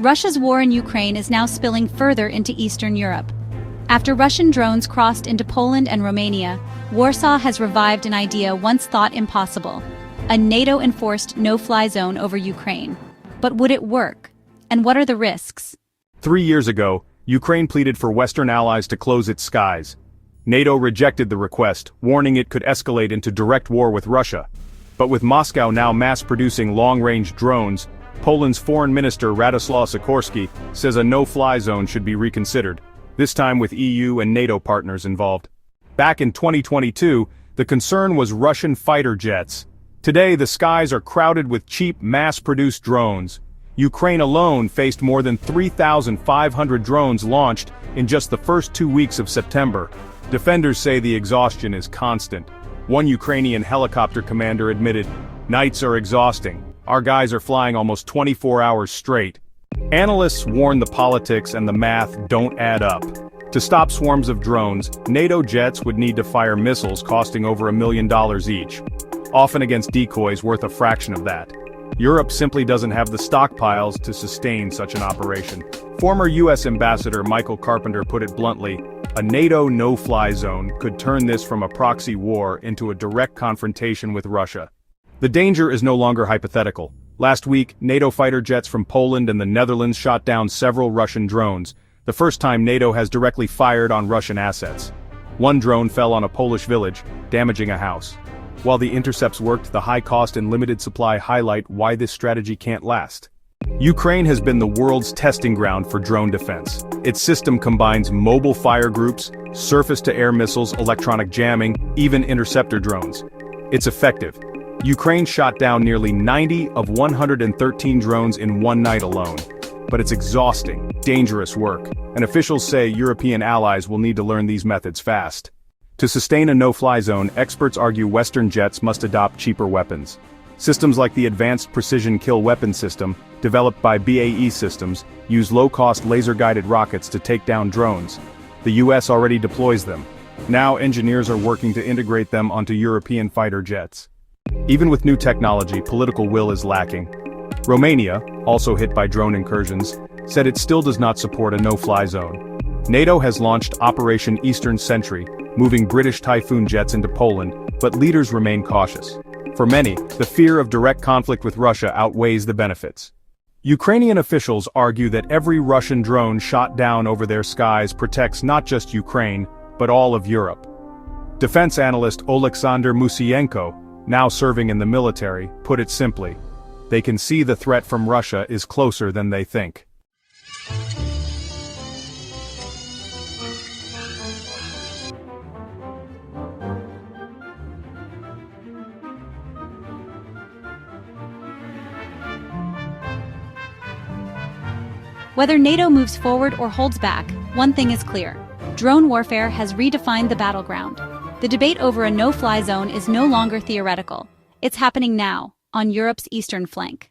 Russia's war in Ukraine is now spilling further into Eastern Europe. After Russian drones crossed into Poland and Romania, Warsaw has revived an idea once thought impossible: a NATO-enforced no-fly zone over Ukraine. But would it work? And what are the risks? 3 years ago, Ukraine pleaded for Western allies to close its skies. NATO rejected the request, warning it could escalate into direct war with Russia. But with Moscow now mass-producing long-range drones, Poland's Foreign Minister Radoslaw Sikorski says a no-fly zone should be reconsidered, this time with EU and NATO partners involved. Back in 2022, the concern was Russian fighter jets. Today, the skies are crowded with cheap, mass-produced drones. Ukraine alone faced more than 3,500 drones launched in just the first 2 weeks of September. Defenders say the exhaustion is constant. One Ukrainian helicopter commander admitted, "Nights are exhausting. Our guys are flying almost 24 hours straight." Analysts warn the politics and the math don't add up. To stop swarms of drones, NATO jets would need to fire missiles costing over $1 million each, often against decoys worth a fraction of that. Europe simply doesn't have the stockpiles to sustain such an operation. Former U.S. Ambassador Michael Carpenter put it bluntly, a NATO no-fly zone could turn this from a proxy war into a direct confrontation with Russia. The danger is no longer hypothetical. Last week, NATO fighter jets from Poland and the Netherlands shot down several Russian drones, the first time NATO has directly fired on Russian assets. One drone fell on a Polish village, damaging a house. While the intercepts worked, the high cost and limited supply highlight why this strategy can't last. Ukraine has been the world's testing ground for drone defense. Its system combines mobile fire groups, surface-to-air missiles, electronic jamming, even interceptor drones. It's effective. Ukraine shot down nearly 90 of 113 drones in one night alone. But it's exhausting, dangerous work, and officials say European allies will need to learn these methods fast. To sustain a no-fly zone, experts argue Western jets must adopt cheaper weapons. Systems like the Advanced Precision Kill Weapon System, developed by BAE Systems, use low-cost laser-guided rockets to take down drones. The US already deploys them. Now engineers are working to integrate them onto European fighter jets. Even with new technology, political will is lacking. Romania, also hit by drone incursions, said it still does not support a no-fly zone. NATO has launched Operation Eastern Sentry, moving British Typhoon jets into Poland, but leaders remain cautious. For many, the fear of direct conflict with Russia outweighs the benefits. Ukrainian officials argue that every Russian drone shot down over their skies protects not just Ukraine, but all of Europe. Defense analyst Oleksandr Musienko, now serving in the military, put it simply: they can see the threat from Russia is closer than they think. Whether NATO moves forward or holds back, one thing is clear: drone warfare has redefined the battleground. The debate over a no-fly zone is no longer theoretical. It's happening now, on Europe's eastern flank.